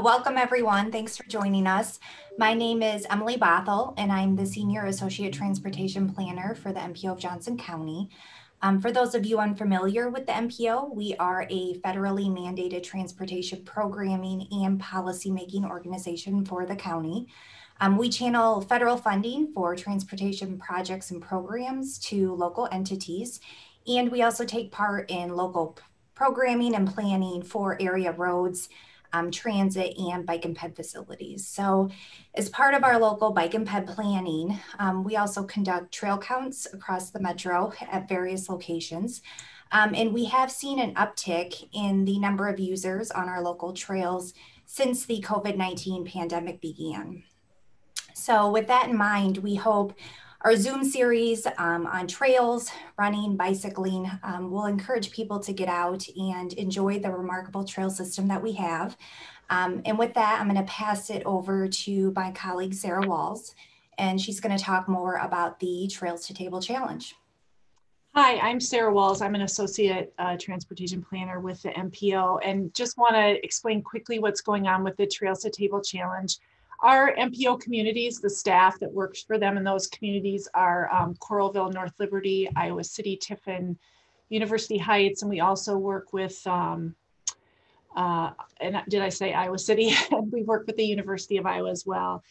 Welcome everyone. Thanks for joining us. My name is Emily Bothell, and I'm the Senior Associate Transportation Planner for the MPO of Johnson County. For those of you unfamiliar with the MPO, we are a federally mandated transportation programming and policymaking organization for the county. We channel federal funding for transportation projects and programs to local entities, and we also take part in local programming and planning for area roads, transit, and bike and ped facilities. So as part of our local bike and ped planning, we also conduct trail counts across the metro at various locations. And we have seen an uptick in the number of users on our local trails since the COVID-19 pandemic began. So with that in mind, we hope our Zoom series on trails, running, bicycling will encourage people to get out and enjoy the remarkable trail system that we have. And with that, I'm going to pass it over to my colleague, Sarah Walls, and she's going to talk more about the Trails to Table Challenge. Hi, I'm Sarah Walls. I'm an associate transportation planner with the MPO, and just want to explain quickly what's going on with the Trails to Table Challenge. Our MPO communities, the staff that works for them in those communities are Coralville, North Liberty, Iowa City, Tiffin, University Heights, and we also work with, and did I say Iowa City? We work with the University of Iowa as well.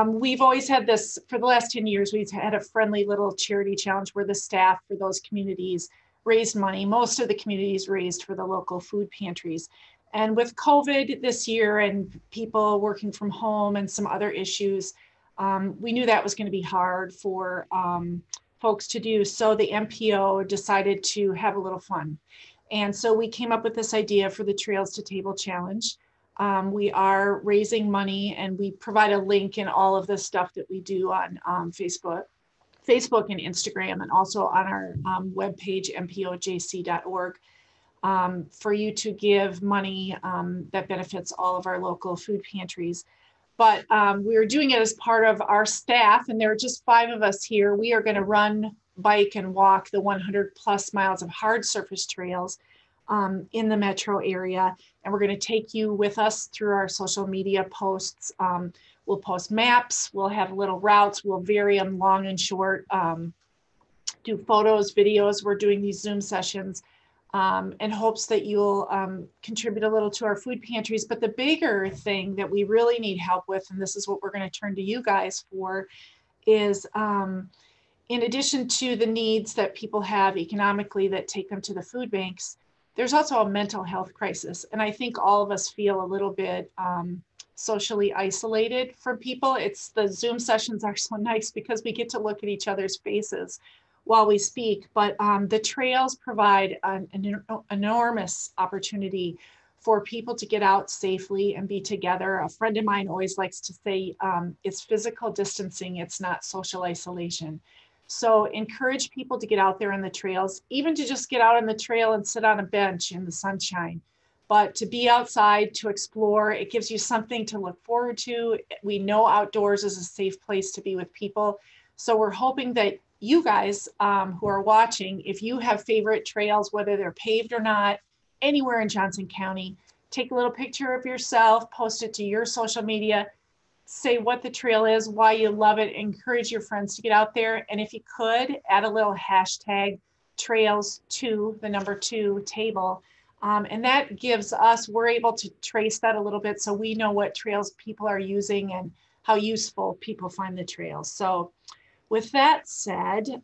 We've always had this, for the last 10 years, we've had a friendly little charity challenge where the staff for those communities raised money. Most of the communities raised for the local food pantries. And with COVID this year and people working from home and some other issues, we knew that was going to be hard for folks to do. So the MPO decided to have a little fun. And so we came up with this idea for the Trails to Table Challenge. We are raising money, and we provide a link in all of the stuff that we do on Facebook and Instagram, and also on our webpage, mpojc.org. For you to give money that benefits all of our local food pantries. But we are doing it as part of our staff, and there are just 5 of us here. We are going to run, bike, and walk the 100 plus miles of hard surface trails in the metro area. And we're going to take you with us through our social media posts. We'll post maps, we'll have little routes, we'll vary them long and short, do photos, videos. We're doing these Zoom sessions. In hopes that you'll contribute a little to our food pantries. But the bigger thing that we really need help with, and this is what we're going to turn to you guys for, is in addition to the needs that people have economically that take them to the food banks, there's also a mental health crisis. And I think all of us feel a little bit socially isolated from people. The Zoom sessions are so nice because we get to look at each other's faces while we speak, but the trails provide an enormous opportunity for people to get out safely and be together. A friend of mine always likes to say it's physical distancing, it's not social isolation. So encourage people to get out there on the trails, even to just get out on the trail and sit on a bench in the sunshine, but to be outside, to explore. It gives you something to look forward to. We know outdoors is a safe place to be with people. So we're hoping that you guys who are watching, if you have favorite trails, whether they're paved or not, anywhere in Johnson County, take a little picture of yourself, post it to your social media, say what the trail is, why you love it, encourage your friends to get out there. And if you could, add a little hashtag trails to the number 2 table. And that gives us, we're able to trace that a little bit so we know what trails people are using and how useful people find the trails. So with that said,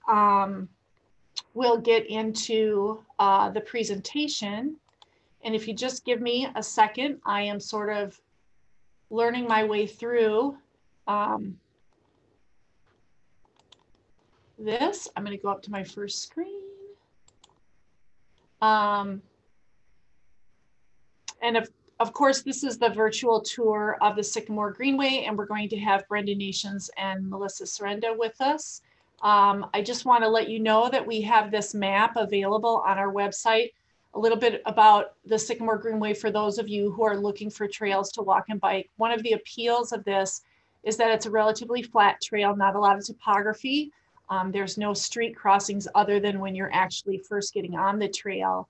we'll get into the presentation. And if you just give me a second, I am sort of learning my way through this. I'm going to go up to my first screen. And of course, this is the virtual tour of the Sycamore Greenway, and we're going to have Brenda Nations and Melissa Sorenda with us. I just want to let you know that we have this map available on our website, a little bit about the Sycamore Greenway for those of you who are looking for trails to walk and bike. One of the appeals of this is that it's a relatively flat trail, not a lot of topography. There's no street crossings other than when you're actually first getting on the trail.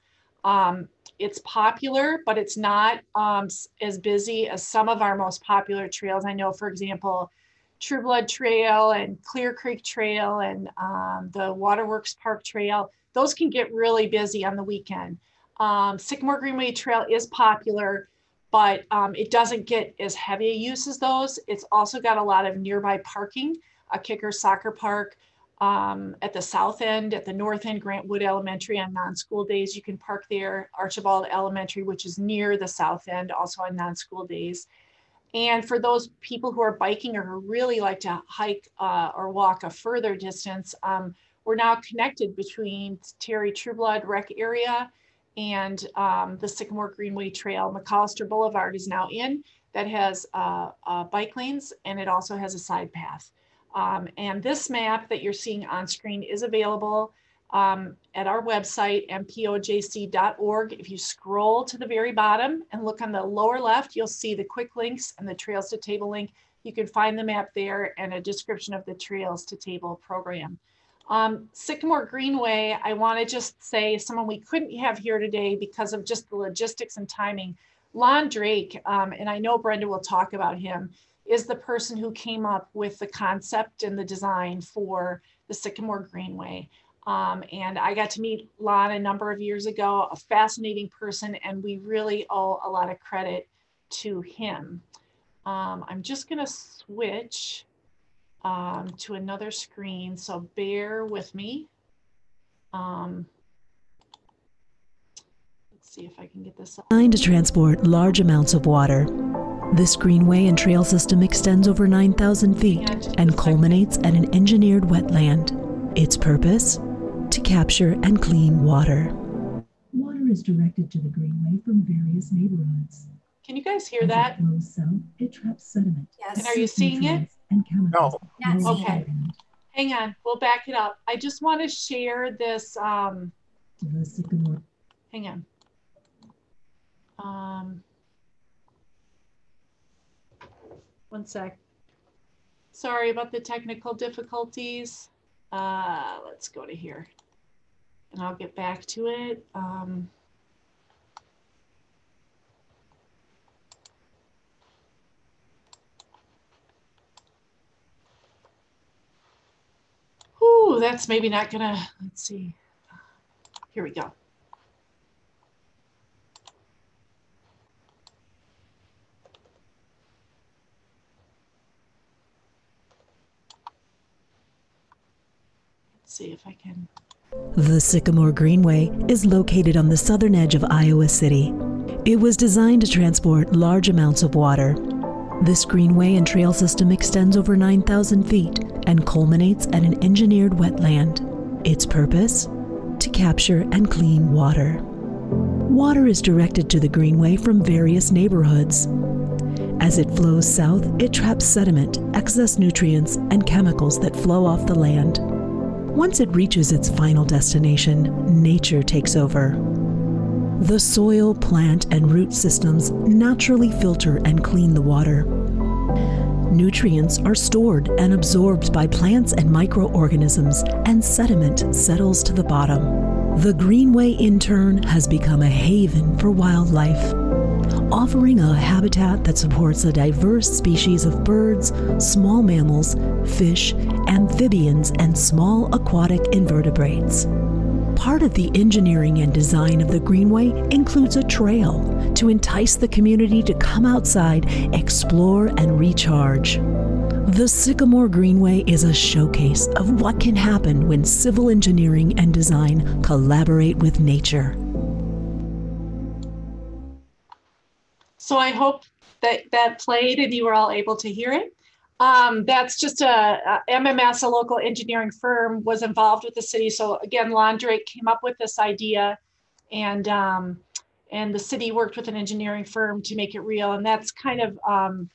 It's popular, but it's not as busy as some of our most popular trails. I know, for example, True Blood Trail and Clear Creek Trail and the Waterworks Park Trail, those can get really busy on the weekend. Sycamore Greenway Trail is popular, but it doesn't get as heavy a use as those. It's also got a lot of nearby parking, a Kicker Soccer Park, at the south end, at the north end, Grant Wood Elementary on non-school days, you can park there. Archibald Elementary, which is near the south end, also on non-school days. And for those people who are biking or who really like to hike or walk a further distance, we're now connected between Terry Trueblood Rec Area and the Sycamore Greenway Trail. McAllister Boulevard is now in, that has bike lanes, and it also has a side path. And this map that you're seeing on screen is available at our website, mpojc.org. If you scroll to the very bottom and look on the lower left, you'll see the quick links and the Trails to Table link. You can find the map there and a description of the Trails to Table program. Sycamore Greenway, I want to just say someone we couldn't have here today because of just the logistics and timing. Lon Drake, and I know Brenda will talk about him, is the person who came up with the concept and the design for the Sycamore Greenway. And I got to meet Lon a number of years ago, a fascinating person, and we really owe a lot of credit to him. I'm just gonna switch to another screen, so bear with me. Let's see if I can get this up. Designed to transport large amounts of water, this greenway and trail system extends over 9,000 feet and culminates at an engineered wetland. Its purpose? To capture and clean water. Water is directed to the greenway from various neighborhoods. Can you guys hear that? As it flows south, it traps sediment. Yes. And are you seeing it? And chemicals. No. Not seeing Okay. it. Hang on, we'll back it up. I just want to share this. The Sycamore. Hang on. One sec. Sorry about the technical difficulties. Let's go to here and I'll get back to it. Whew, that's maybe not gonna, let's see. Here we go. See if I can. The Sycamore Greenway is located on the southern edge of Iowa City. It was designed to transport large amounts of water. This greenway and trail system extends over 9,000 feet and culminates at an engineered wetland. Its purpose? To capture and clean water. Water is directed to the greenway from various neighborhoods. As it flows south, it traps sediment, excess nutrients, and chemicals that flow off the land. Once it reaches its final destination, nature takes over. The soil, plant, and root systems naturally filter and clean the water. Nutrients are stored and absorbed by plants and microorganisms, and sediment settles to the bottom. The greenway, in turn, has become a haven for wildlife, offering a habitat that supports a diverse species of birds, small mammals, fish, amphibians, and small aquatic invertebrates. Part of the engineering and design of the greenway includes a trail to entice the community to come outside, explore, and recharge. The Sycamore Greenway is a showcase of what can happen when civil engineering and design collaborate with nature. So I hope that that played and you were all able to hear it. That's just a MMS, a local engineering firm, was involved with the city. So again, Lon Drake came up with this idea, and the city worked with an engineering firm to make it real. And that's kind of,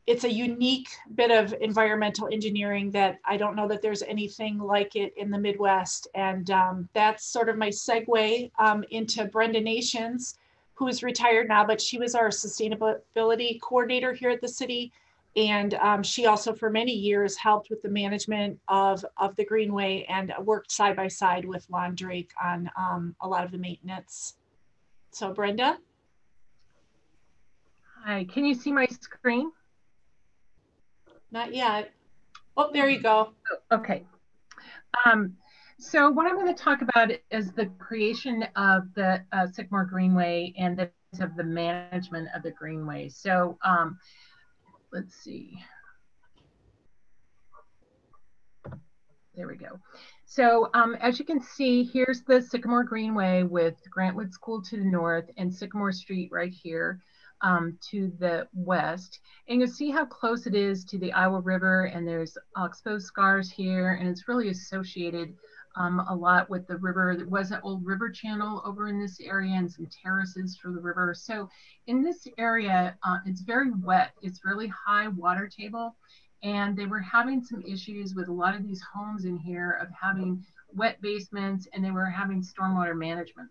it's a unique bit of environmental engineering that I don't know that there's anything like it in the Midwest. And that's sort of my segue into Brenda Nations, who is retired now, but she was our sustainability coordinator here at the city. And she also for many years helped with the management of the Greenway and worked side by side with Lon Drake on a lot of the maintenance. So Brenda? Hi, can you see my screen? Not yet. Oh, there you go. Okay. So what I'm going to talk about is the creation of the Sycamore Greenway and the management of the Greenway. So let's see. There we go. So as you can see, here's the Sycamore Greenway with Grantwood School to the north and Sycamore Street right here to the west. And you'll see how close it is to the Iowa River, and there's exposed scars here, and it's really associated a lot with the river. There was an old river channel over in this area and some terraces for the river. So in this area, it's very wet. It's really high water table. And they were having some issues with a lot of these homes in here of having wet basements, and they were having stormwater management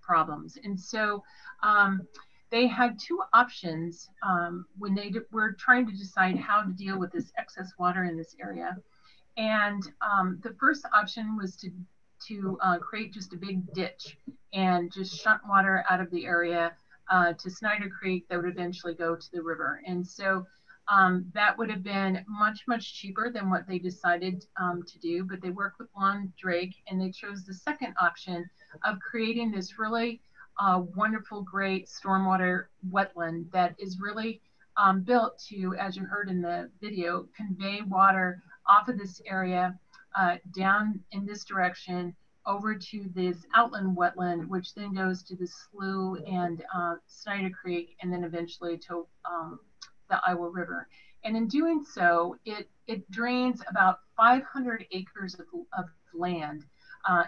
problems. And so they had two options when they were trying to decide how to deal with this excess water in this area. And the first option was to create just a big ditch and just shunt water out of the area to Snyder Creek that would eventually go to the river. And so that would have been much, much cheaper than what they decided to do, but they worked with Lon Drake and they chose the second option of creating this really wonderful, great stormwater wetland that is really built to, as you heard in the video, convey water off of this area down in this direction over to this outland wetland, which then goes to the slough and Snyder Creek, and then eventually to the Iowa River. And in doing so, it drains about 500 acres of land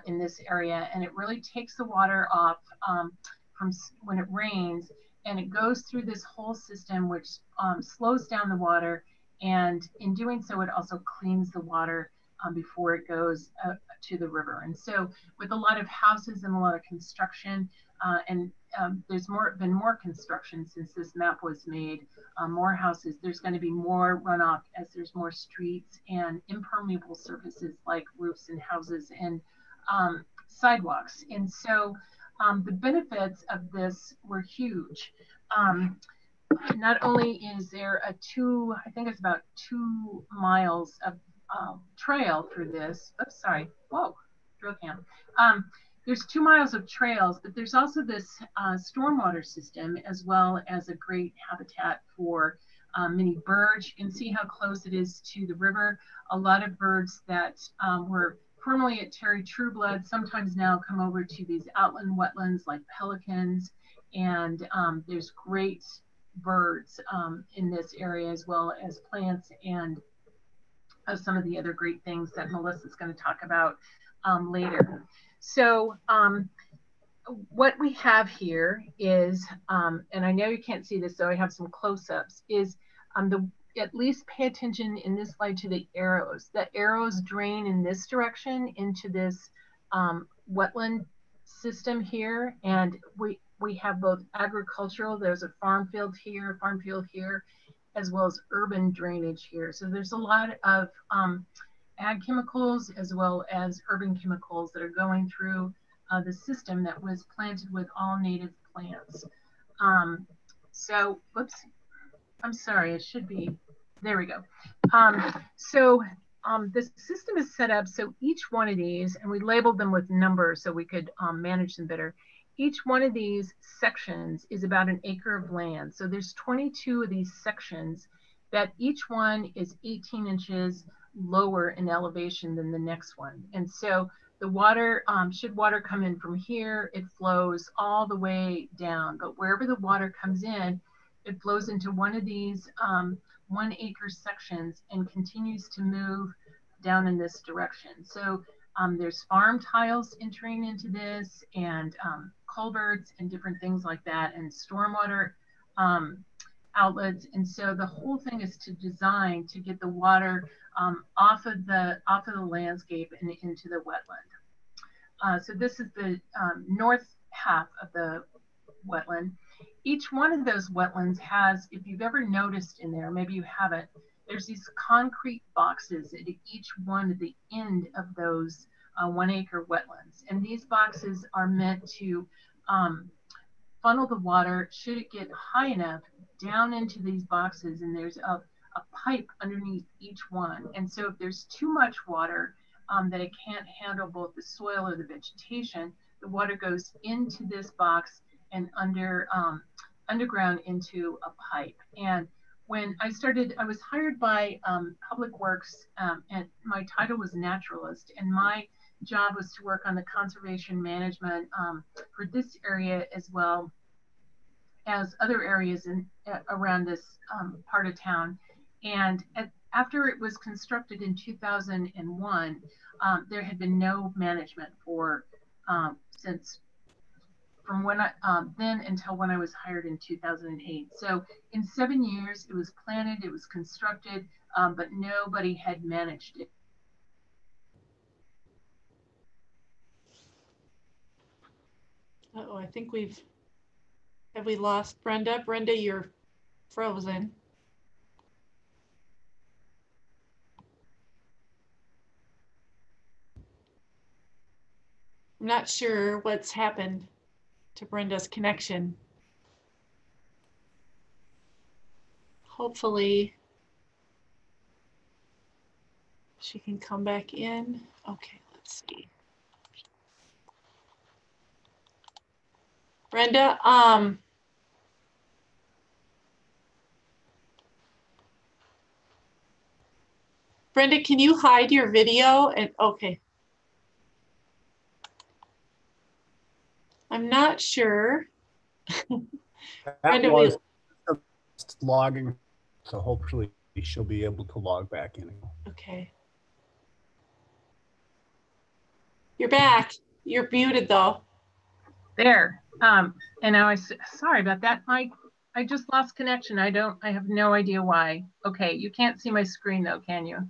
in this area, and it really takes the water off from when it rains, and it goes through this whole system, which slows down the water, and in doing so, it also cleans the water before it goes to the river. And so with a lot of houses and a lot of construction, and there's been more construction since this map was made, more houses, there's going to be more runoff as there's more streets and impermeable surfaces like roofs and houses and sidewalks. And so the benefits of this were huge. Not only is there I think it's about 2 miles of trail through this. Oops, sorry. Whoa, drill cam. There's 2 miles of trails, but there's also this stormwater system as well as a great habitat for many birds. You can see how close it is to the river. A lot of birds that were formerly at Terry Trueblood sometimes now come over to these outland wetlands like pelicans, and there's great birds in this area as well as plants and some of the other great things that Melissa's going to talk about later. So what we have here is, and I know you can't see this, so I have some close-ups, is at least pay attention in this slide to the arrows. The arrows drain in this direction into this wetland system here, and we have both agricultural, there's a farm field here, as well as urban drainage here. So there's a lot of ag chemicals as well as urban chemicals that are going through the system that was planted with all native plants. So, whoops, I'm sorry, it should be, there we go. The system is set up so each one of these, and we labeled them with numbers so we could manage them better. Each one of these sections is about an acre of land. So there's 22 of these sections that each one is 18 inches lower in elevation than the next one. And so the water, should water come in from here, it flows all the way down. But wherever the water comes in, it flows into one of these 1 acre sections and continues to move down in this direction. So there's farm tiles entering into this, and culverts and different things like that, and stormwater outlets. And so the whole thing is to design to get the water off of the landscape and into the wetland. So this is the north half of the wetland. Each one of those wetlands has, if you've ever noticed in there, maybe you haven't, there's these concrete boxes at each one at the end of those 1 acre wetlands. And these boxes are meant to funnel the water, should it get high enough, down into these boxes, and there's a pipe underneath each one. And so if there's too much water that it can't handle both the soil or the vegetation, the water goes into this box and underground into a pipe. And when I started, I was hired by Public Works, and my title was naturalist, and my job was to work on the conservation management for this area as well as other areas around this part of town. And after it was constructed in 2001, there had been no management for since from when I then until when I was hired in 2008. So in 7 years, it was planted, it was constructed, but nobody had managed it. Uh-oh, I think have we lost Brenda? Brenda, you're frozen. I'm not sure what's happened to Brenda's connection. Hopefully she can come back in. Okay, let's see. Brenda, Brenda, can you hide your video? And okay. I'm not sure. That was logging, so hopefully she'll be able to log back in. Okay. You're back. You're muted though. There. And I was sorry about that, Mike. I just lost connection. I have no idea why. Okay, you can't see my screen though, can you?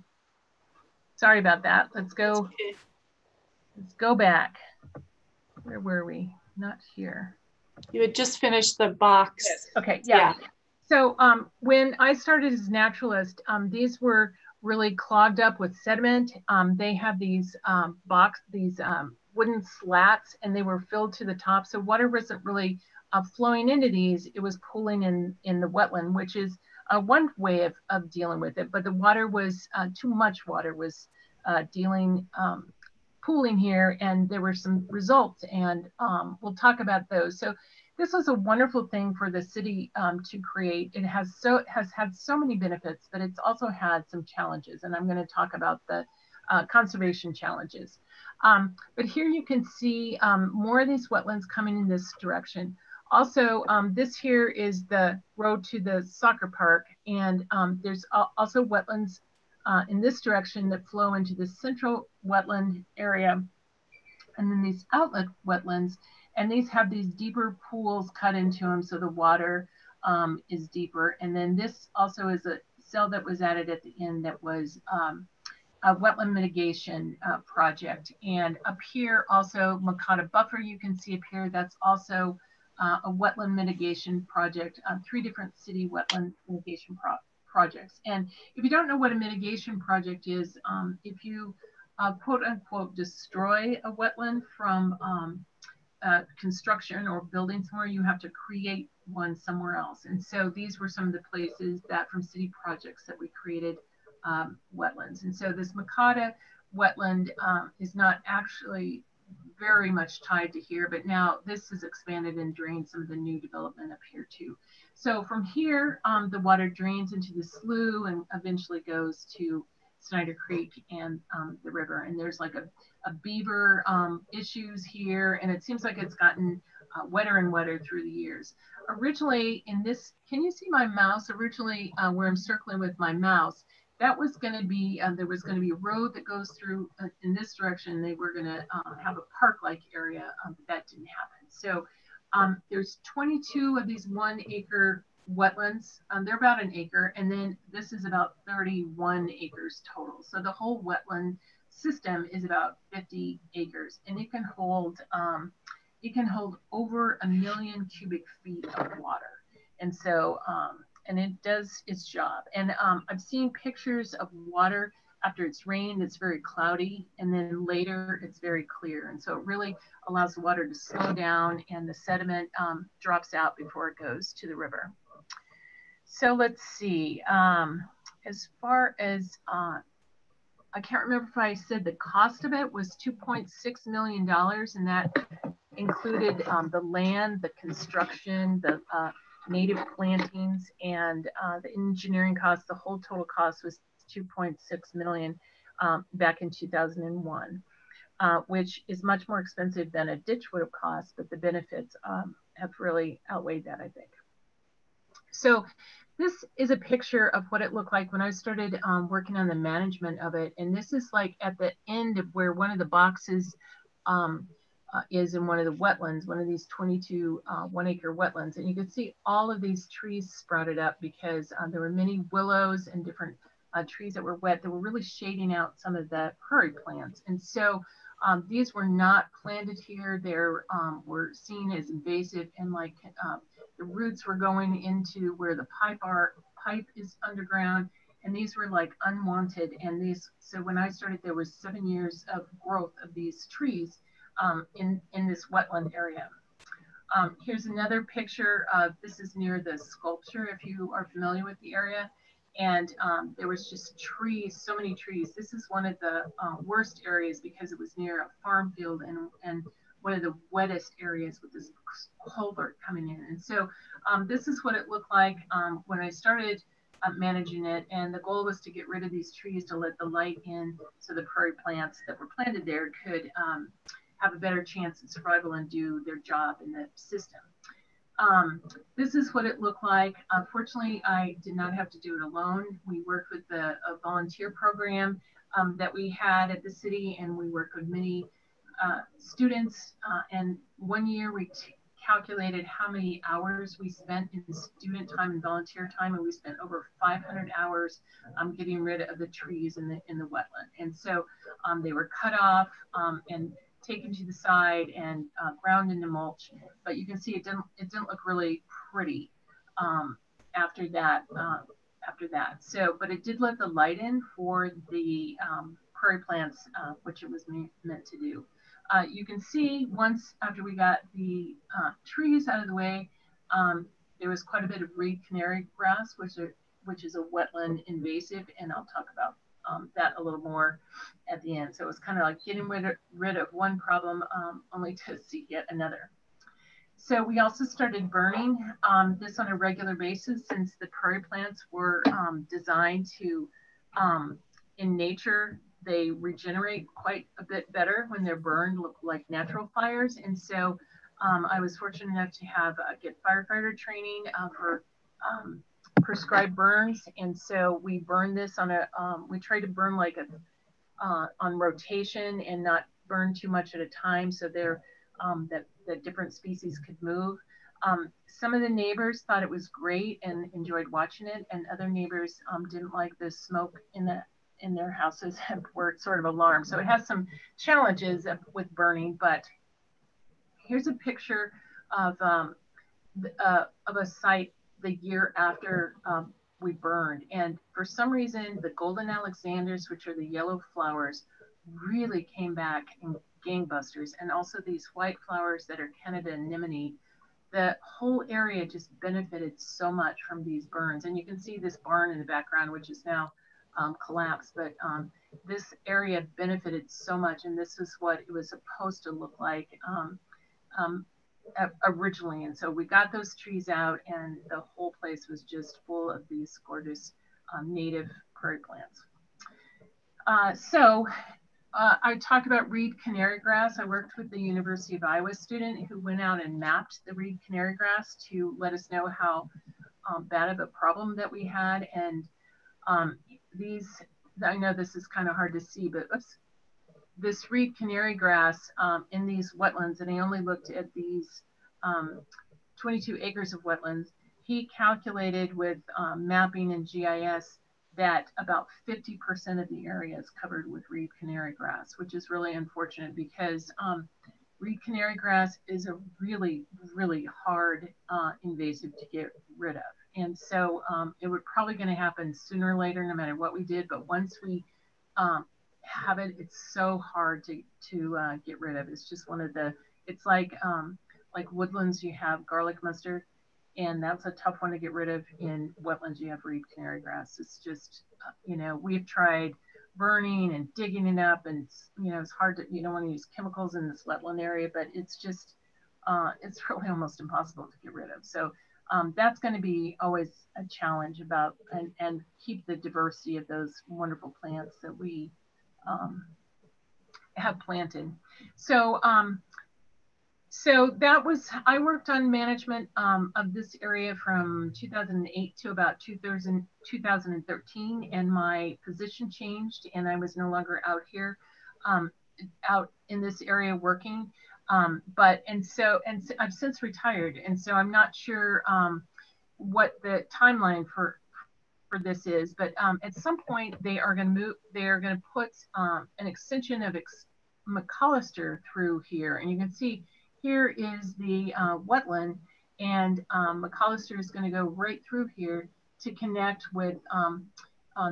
Sorry about that. Let's go. Okay. Let's go back. Where were we? Not here. You had just finished the box. Yes. Okay, yeah. So when I started as naturalist, these were really clogged up with sediment. They have these wooden slats, and they were filled to the top. So water wasn't really flowing into these. It was pooling in the wetland, which is one way of dealing with it. But the water was too much water was pooling here, and there were some results, and we'll talk about those. So this was a wonderful thing for the city to create. It has had so many benefits, but it's also had some challenges, and I'm going to talk about the conservation challenges. But here you can see more of these wetlands coming in this direction. Also, this here is the road to the soccer park, and there's also wetlands in this direction that flow into the central wetland area, and then these outlet wetlands, and these have these deeper pools cut into them, so the water is deeper. And then this also is a cell that was added at the end that was a wetland mitigation project. And up here also Makata Buffer, you can see up here, that's also a wetland mitigation project, 3 different city wetland mitigation projects. And if you don't know what a mitigation project is, if you quote unquote destroy a wetland from construction or building somewhere, you have to create one somewhere else. And so these were some of the places that from city projects that we created wetlands. And so this Makata wetland is not actually very much tied to here, but now this is expanded and drained some of the new development up here too. So from here, the water drains into the slough and eventually goes to Snyder Creek and the river. And there's like a beaver issues here, and it seems like it's gotten wetter and wetter through the years. Originally in this, can you see my mouse? Originally where I'm circling with my mouse, that was going to be, there was going to be a road that goes through in this direction. They were going to have a park-like area, but that didn't happen. So there's 22 of these 1 acre wetlands. They're about an acre, and then this is about 31 acres total. So the whole wetland system is about 50 acres, and it can hold over 1 million cubic feet of water. And so, and it does its job. And I've seen pictures of water after it's rained, it's very cloudy, and then later it's very clear. And so it really allows the water to slow down and the sediment drops out before it goes to the river. So let's see, as far as, I can't remember if I said the cost of it was $2.6 million, and that included the land, the construction, the native plantings, and the engineering costs. The whole total cost was $2.6 million back in 2001, which is much more expensive than a ditch would have cost, but the benefits have really outweighed that, I think. So this is a picture of what it looked like when I started working on the management of it. And this is like at the end of where one of the boxes is in one of the wetlands, one of these 22 1-acre wetlands. And you can see all of these trees sprouted up because there were many willows and different trees that were wet that were really shading out some of the prairie plants. And so these were not planted here. They were seen as invasive, and like the roots were going into where the pipe is underground, and these were like unwanted. And these, so when I started, there was 7 years of growth of these trees in this wetland area. Here's another picture of, this is near the sculpture, if you are familiar with the area. And there was just trees, so many trees. This is one of the worst areas because it was near a farm field and one of the wettest areas with this culvert coming in. And so this is what it looked like when I started managing it. And the goal was to get rid of these trees to let the light in so the prairie plants that were planted there could have a better chance at survival and do their job in the system. This is what it looked like. Unfortunately, I did not have to do it alone. We worked with a volunteer program that we had at the city, and we worked with many students. And one year we calculated how many hours we spent in student time and volunteer time, and we spent over 500 hours getting rid of the trees in the wetland. And so they were cut off and taken to the side and ground into mulch, but you can see it didn't look really pretty after that. So, but it did let the light in for the prairie plants, which it was meant to do. You can see once after we got the trees out of the way, there was quite a bit of reed canary grass, which is a wetland invasive, and I'll talk about that a little more at the end. So it was kind of like getting rid of one problem only to see yet another. So we also started burning this on a regular basis, since the prairie plants were designed to, in nature, they regenerate quite a bit better when they're burned, look like natural fires. And so I was fortunate enough to get firefighter training for prescribed burns. And so we burned this on we tried to burn like on rotation and not burn too much at a time, so that different species could move. Some of the neighbors thought it was great and enjoyed watching it, and other neighbors didn't like the smoke in their houses and were sort of alarmed. So it has some challenges with burning. But here's a picture of a site the year after we burned. And for some reason, the golden alexanders, which are the yellow flowers, really came back in gangbusters. And also these white flowers that are Canada anemone. The whole area just benefited so much from these burns. And you can see this barn in the background, which is now collapsed. But this area benefited so much. And this is what it was supposed to look like originally. And so we got those trees out, and the whole place was just full of these gorgeous native prairie plants. I talked about reed canary grass. I worked with the University of Iowa student who went out and mapped the reed canary grass to let us know how bad of a problem that we had. And I know this is kind of hard to see, but this reed canary grass in these wetlands, and I only looked at these 22 acres of wetlands. He calculated with mapping and GIS that about 50% of the area is covered with reed canary grass, which is really unfortunate because reed canary grass is a really, really hard invasive to get rid of. And so it was probably going to happen sooner or later, no matter what we did. But once we have it. It's so hard to get rid of. It's just one of the. It's like woodlands, you have garlic mustard, and that's a tough one to get rid of. In wetlands, you have reed canary grass. It's just, we've tried burning and digging it up, and it's hard to, you don't want to use chemicals in this wetland area, but it's just, it's really almost impossible to get rid of. So that's going to be always a challenge about, and keep the diversity of those wonderful plants that we have planted. So, so that was, I worked on management of this area from 2008 to about 2013, and my position changed, and I was no longer out here, out in this area working. So I've since retired, and so I'm not sure what the timeline for this is, but at some point they are going to move. They are going to put an extension of McAllister through here, and you can see here is the wetland, and McAllister is going to go right through here to connect with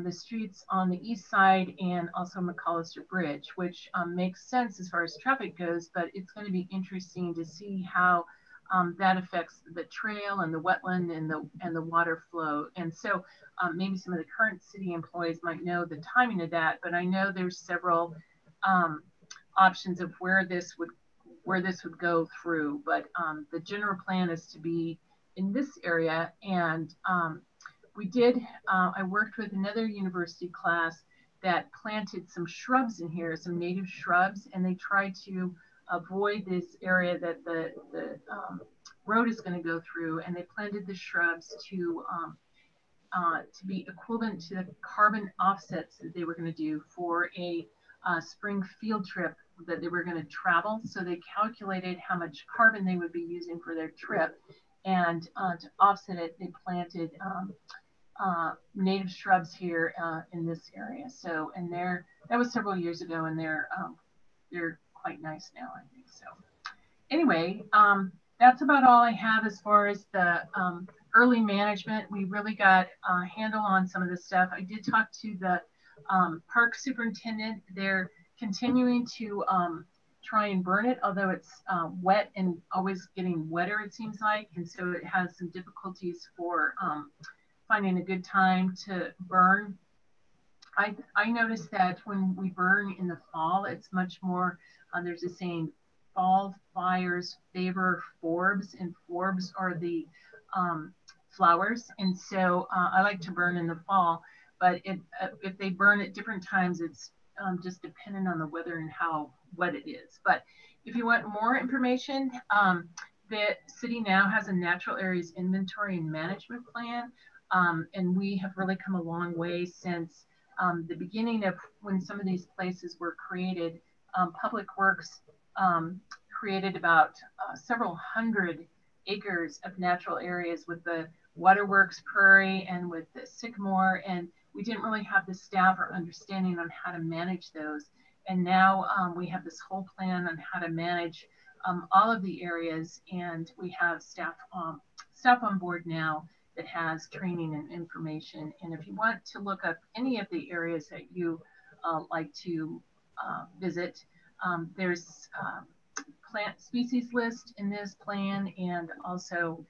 the streets on the east side and also McAllister Bridge, which makes sense as far as traffic goes, but it's going to be interesting to see how that affects the trail and the wetland and the water flow. And so maybe some of the current city employees might know the timing of that, but I know there's several options of where this would go through, but the general plan is to be in this area. And I worked with another university class that planted some shrubs in here, some native shrubs, and they tried to avoid this area that the road is going to go through, and they planted the shrubs to be equivalent to the carbon offsets that they were going to do for a spring field trip that they were going to travel. So they calculated how much carbon they would be using for their trip, and to offset it, they planted native shrubs here in this area. So, and that was several years ago, and they're quite nice now, I think. So anyway, that's about all I have as far as the early management. We really got a handle on some of this stuff. I did talk to the park superintendent. They're continuing to try and burn it, although it's wet and always getting wetter, it seems like. And so it has some difficulties for finding a good time to burn. I noticed that when we burn in the fall, it's much more, there's a saying, fall fires favor forbs, and forbs are the flowers. And so I like to burn in the fall, but if they burn at different times, it's just dependent on the weather and how wet it is. But if you want more information, the city now has a natural areas inventory and management plan. And we have really come a long way since the beginning of when some of these places were created. Public Works created about several hundred acres of natural areas with the Waterworks Prairie and with the Sycamore, and we didn't really have the staff or understanding on how to manage those. And now we have this whole plan on how to manage all of the areas, and we have staff on board now that has training and information. And if you want to look up any of the areas that you like to visit, there's plant species list in this plan, and also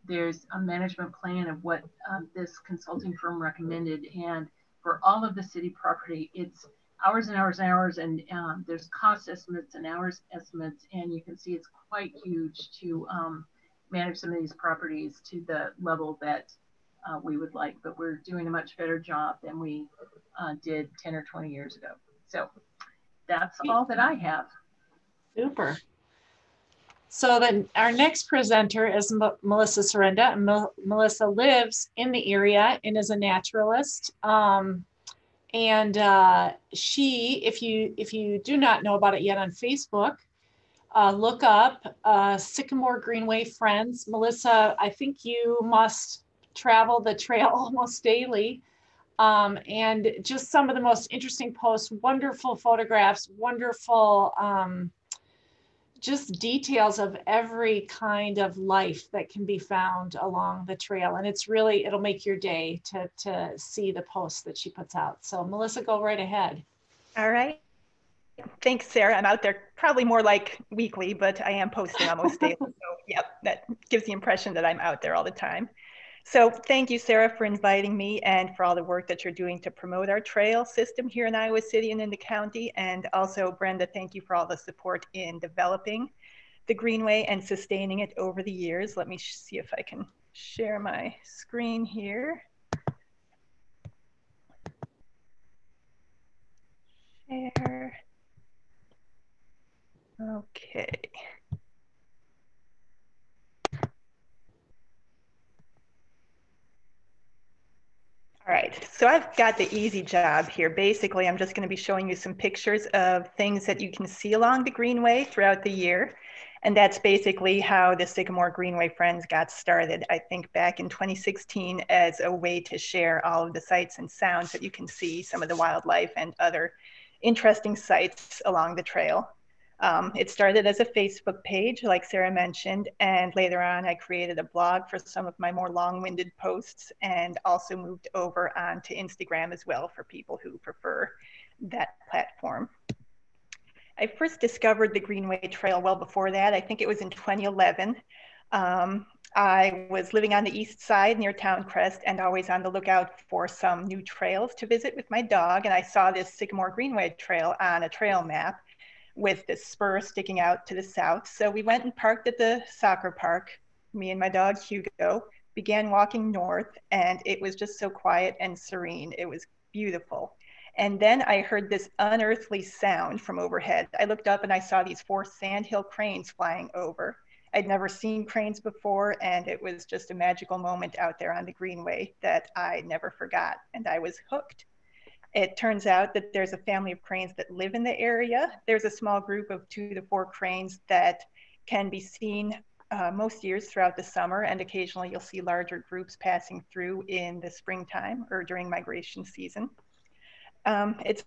there's a management plan of what this consulting firm recommended. And for all of the city property, it's hours and hours and hours, and there's cost estimates and hours estimates, and you can see it's quite huge to manage some of these properties to the level that we would like, but we're doing a much better job than we did 10 or 20 years ago. So that's all that I have. Super. So then our next presenter is Melissa Sorenda, and Melissa lives in the area and is a naturalist. She, if you do not know about it yet on Facebook, look up Sycamore Greenway Friends. Melissa, I think you must travel the trail almost daily. And just some of the most interesting posts, wonderful photographs, wonderful, just details of every kind of life that can be found along the trail. And it's really, it'll make your day to see the posts that she puts out. So Melissa, go right ahead. All right. Thanks, Sarah. I'm out there probably more like weekly, but I am posting almost daily. So yep, that gives the impression that I'm out there all the time. So thank you, Sarah, for inviting me and for all the work that you're doing to promote our trail system here in Iowa City and in the county. And also, Brenda, thank you for all the support in developing the Greenway and sustaining it over the years. Let me see if I can share my screen here. Share. Okay. All right, so I've got the easy job here. Basically, I'm just going to be showing you some pictures of things that you can see along the Greenway throughout the year. And that's basically how the Sycamore Greenway Friends got started, I think back in 2016, as a way to share all of the sights and sounds that you can see, some of the wildlife and other interesting sights along the trail. It started as a Facebook page, like Sarah mentioned, and later on I created a blog for some of my more long-winded posts and also moved over onto Instagram as well for people who prefer that platform. I first discovered the Greenway Trail well before that. I think it was in 2011. I was living on the east side near Town Crest and always on the lookout for some new trails to visit with my dog. And I saw this Sycamore Greenway Trail on a trail map with this spur sticking out to the south. So we went and parked at the soccer park. Me and my dog Hugo began walking north, and it was just so quiet and serene. It was beautiful. And then I heard this unearthly sound from overhead. I looked up and I saw these 4 sandhill cranes flying over. I'd never seen cranes before, and it was just a magical moment out there on the Greenway that I never forgot, and I was hooked. It turns out that there's a family of cranes that live in the area. There's a small group of 2 to 4 cranes that can be seen most years throughout the summer, and occasionally you'll see larger groups passing through in the springtime or during migration season. It's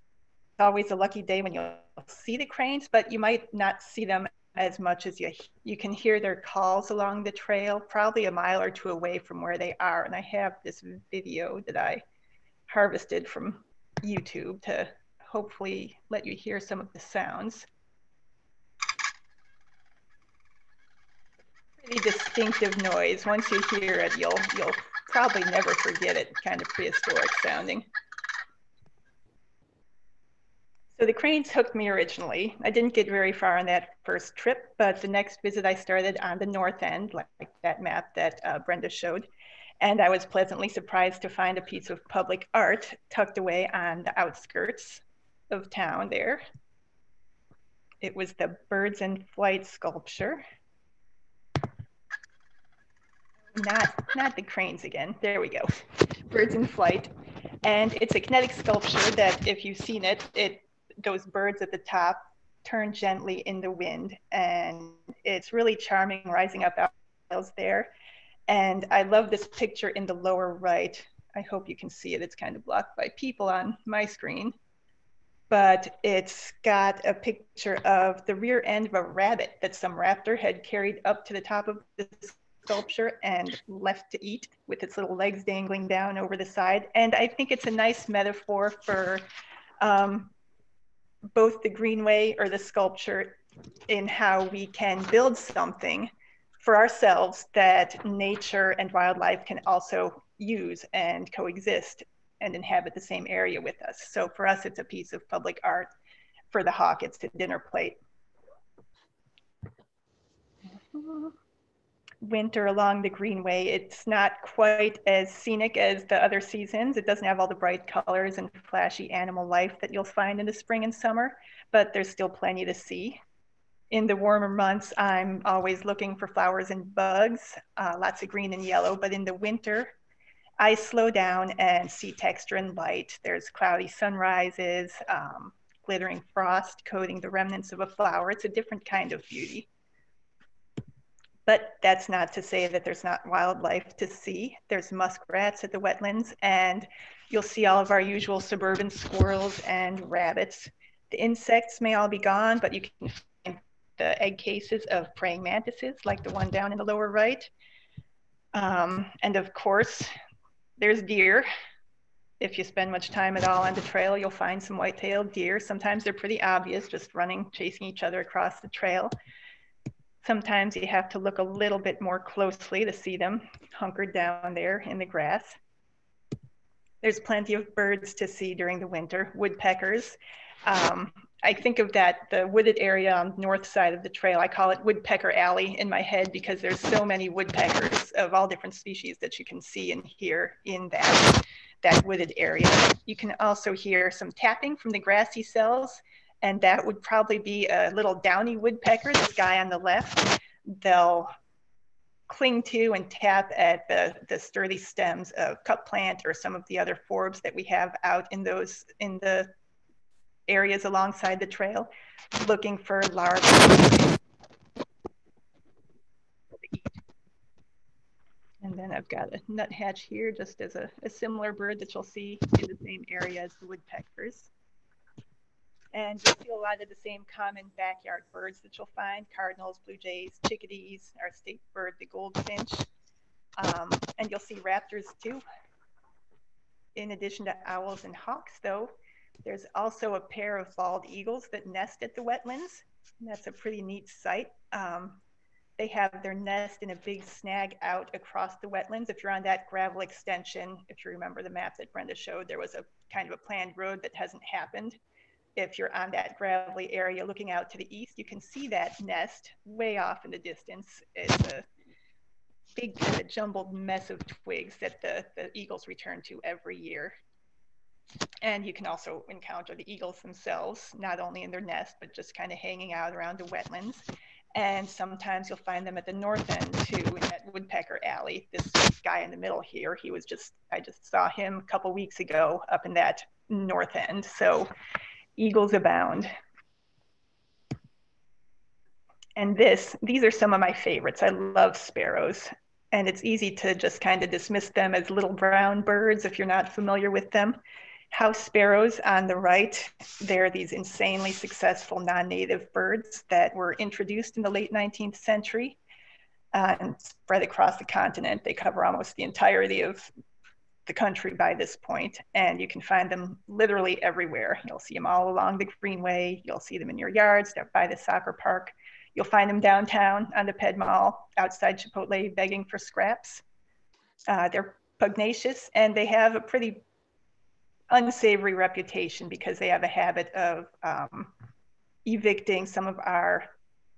always a lucky day when you'll see the cranes, but you might not see them as much as you can hear their calls along the trail, probably a mile or 2 away from where they are. And I have this video that I harvested from YouTube to hopefully let you hear some of the sounds. Pretty distinctive noise. Once you hear it, you'll probably never forget it. Kind of prehistoric sounding. So the cranes hooked me originally. I didn't get very far on that first trip, but the next visit I started on the north end, like that map that Brenda showed. And I was pleasantly surprised to find a piece of public art tucked away on the outskirts of town there. It was the Birds in Flight sculpture. Not the cranes again. There we go. Birds in Flight. And it's a kinetic sculpture that if you've seen it, those birds at the top turn gently in the wind. And it's really charming rising up out there. And I love this picture in the lower right. I hope you can see it. It's kind of blocked by people on my screen. But it's got a picture of the rear end of a rabbit that some raptor had carried up to the top of the sculpture and left to eat with its little legs dangling down over the side. And I think it's a nice metaphor for both the Greenway or the sculpture in how we can build something for ourselves that nature and wildlife can also use and coexist and inhabit the same area with us. So for us, it's a piece of public art. For the hawk, it's a dinner plate. Winter along the Greenway, it's not quite as scenic as the other seasons. It doesn't have all the bright colors and flashy animal life that you'll find in the spring and summer, but there's still plenty to see. In the warmer months, I'm always looking for flowers and bugs, lots of green and yellow, but in the winter, I slow down and see texture and light. There's cloudy sunrises, glittering frost coating the remnants of a flower. It's a different kind of beauty. But that's not to say that there's not wildlife to see. There's muskrats at the wetlands, and you'll see all of our usual suburban squirrels and rabbits. The insects may all be gone, but you can find the egg cases of praying mantises, like the one down in the lower right. And of course, there's deer. If you spend much time at all on the trail, you'll find some white-tailed deer. Sometimes they're pretty obvious, just running, chasing each other across the trail. Sometimes you have to look a little bit more closely to see them hunkered down there in the grass. There's plenty of birds to see during the winter, woodpeckers. I think of that, the wooded area on the north side of the trail, I call it Woodpecker Alley in my head because there's so many woodpeckers of all different species that you can see and hear in that wooded area. You can also hear some tapping from the grassy cells, and that would probably be a little downy woodpecker, this guy on the left. They'll cling to and tap at the sturdy stems of cup plant or some of the other forbs that we have out in the areas alongside the trail, looking for larvae to eat. And then I've got a nuthatch here, just as a similar bird that you'll see in the same area as the woodpeckers. And you'll see a lot of the same common backyard birds that you'll find: cardinals, blue jays, chickadees, our state bird, the goldfinch. And you'll see raptors too. In addition to owls and hawks, though, there's also a pair of bald eagles that nest at the wetlands. And that's a pretty neat sight. They have their nest in a big snag out across the wetlands. If you're on that gravel extension, if you remember the map that Brenda showed, there was a kind of a planned road that hasn't happened. If you're on that gravelly area looking out to the east, you can see that nest way off in the distance. It's a big kind of jumbled mess of twigs that the eagles return to every year. And you can also encounter the eagles themselves, not only in their nest, but just kind of hanging out around the wetlands. And sometimes you'll find them at the north end too, in that woodpecker alley. This guy in the middle here, I just saw him a couple weeks ago up in that north end. So eagles abound. And these are some of my favorites. I love sparrows. And it's easy to just kind of dismiss them as little brown birds if you're not familiar with them. House sparrows on the right, they're these insanely successful non-native birds that were introduced in the late 19th century and spread across the continent. They cover almost the entirety of the country by this point, and you can find them literally everywhere. You'll see them all along the Greenway. You'll see them in your yards, they're by the soccer park. You'll find them downtown on the Ped Mall, outside Chipotle, begging for scraps. They're pugnacious, and they have a pretty unsavory reputation because they have a habit of evicting some of our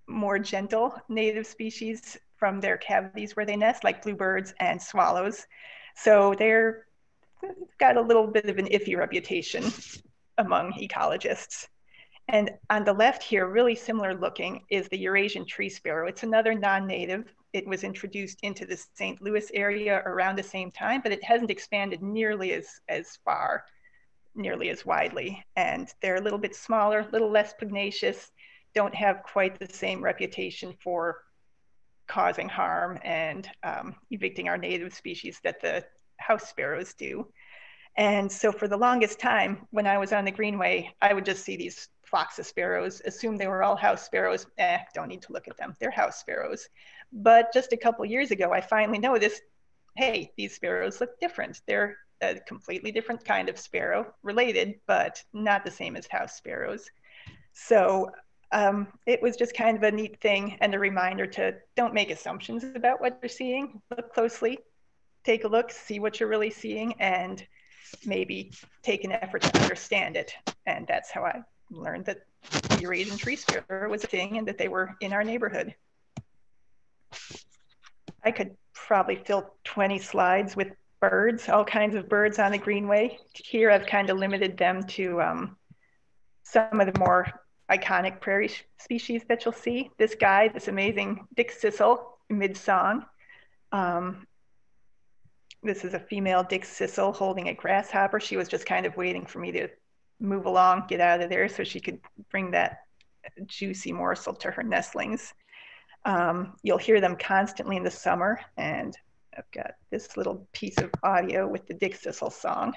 more gentle native species from their cavities where they nest, like bluebirds and swallows. So they've got a little bit of an iffy reputation among ecologists. And on the left here, really similar looking, is the Eurasian tree sparrow. It's another non-native. It was introduced into the St. Louis area around the same time, but it hasn't expanded nearly as far, nearly as widely. And they're a little bit smaller, a little less pugnacious, don't have quite the same reputation for causing harm and evicting our native species that the house sparrows do. And so for the longest time, when I was on the Greenway, I would just see these flocks of sparrows, assume they were all house sparrows. Don't need to look at them, they're house sparrows. But just a couple years ago, I finally noticed, hey, these sparrows look different. They're a completely different kind of sparrow, related, but not the same as house sparrows. So it was just kind of a neat thing and a reminder to don't make assumptions about what you're seeing. Look closely, take a look, see what you're really seeing, and maybe take an effort to understand it. And that's how I learned that the Eurasian tree sparrow was a thing and that they were in our neighborhood. I could probably fill 20 slides with birds, all kinds of birds on the Greenway. Here I've kind of limited them to some of the more iconic prairie species that you'll see. This guy, this amazing dickcissel, mid-song. This is a female dickcissel holding a grasshopper. She was just kind of waiting for me to move along, get out of there so she could bring that juicy morsel to her nestlings. You'll hear them constantly in the summer, and I've got this little piece of audio with the dickcissel song.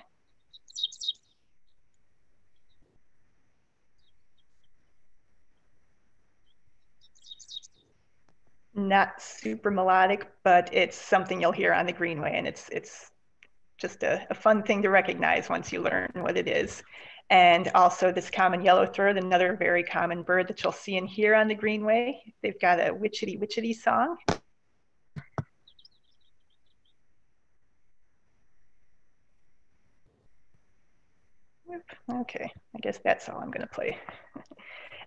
Not super melodic, but it's something you'll hear on the Greenway, and it's just a fun thing to recognize once you learn what it is. And also this common yellow-throat, another very common bird that you'll see and hear on the Greenway. They've got a witchetty witchetty song. Okay, I guess that's all I'm gonna play.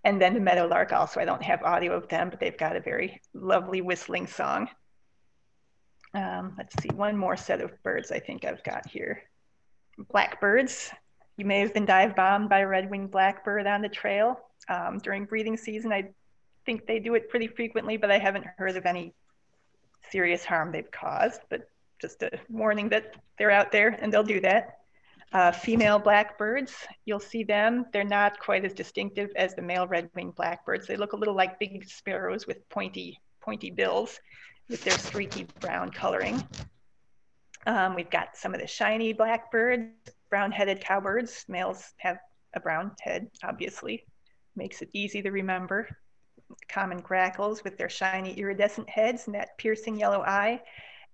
And then the meadowlark also, I don't have audio of them, but they've got a very lovely whistling song. Let's see, one more set of birds I think I've got here. Blackbirds. You may have been dive bombed by a red-winged blackbird on the trail during breeding season. I think they do it pretty frequently, but I haven't heard of any serious harm they've caused, but just a warning that they're out there and they'll do that. Female blackbirds, you'll see them. They're not quite as distinctive as the male red-winged blackbirds. They look a little like big sparrows with pointy bills with their streaky brown coloring. We've got some of the shiny blackbirds, brown-headed cowbirds. Males have a brown head, obviously. Makes it easy to remember. Common grackles with their shiny iridescent heads and that piercing yellow eye.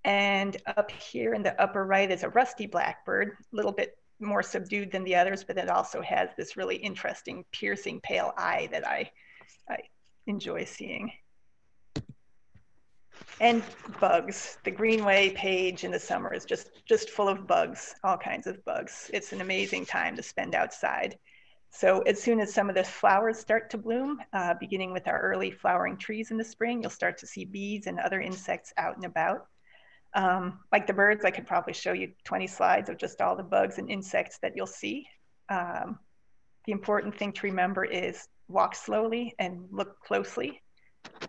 And up here in the upper right is a rusty blackbird, a little bit more subdued than the others, but it also has this really interesting piercing pale eye that I enjoy seeing. And bugs. The Greenway page in the summer is just full of bugs, all kinds of bugs. It's an amazing time to spend outside. So as soon as some of the flowers start to bloom, beginning with our early flowering trees in the spring, you'll start to see bees and other insects out and about. Like the birds, I could probably show you 20 slides of just all the bugs and insects that you'll see. The important thing to remember is walk slowly and look closely.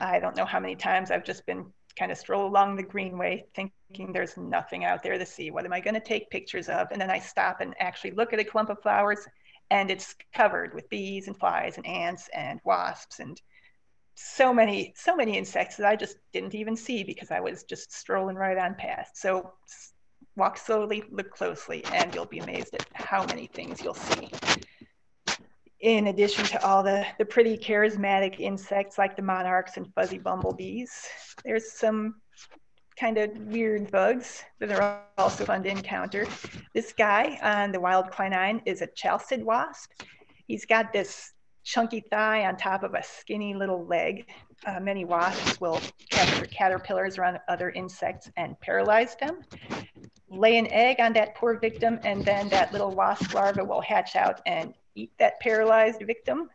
I don't know how many times I've just been kind of stroll along the Greenway thinking there's nothing out there to see. What am I going to take pictures of? And then I stop and actually look at a clump of flowers and it's covered with bees and flies and ants and wasps and so many insects that I just didn't even see because I was just strolling right on past. So walk slowly, look closely, and you'll be amazed at how many things you'll see. In addition to all the pretty charismatic insects like the monarchs and fuzzy bumblebees, there's some kind of weird bugs that are also fun to encounter. This guy on the wild quinine is a chalcid wasp. He's got this chunky thigh on top of a skinny little leg. Many wasps will capture caterpillars or other insects and paralyze them, lay an egg on that poor victim, and then that little wasp larva will hatch out and eat that paralyzed victim.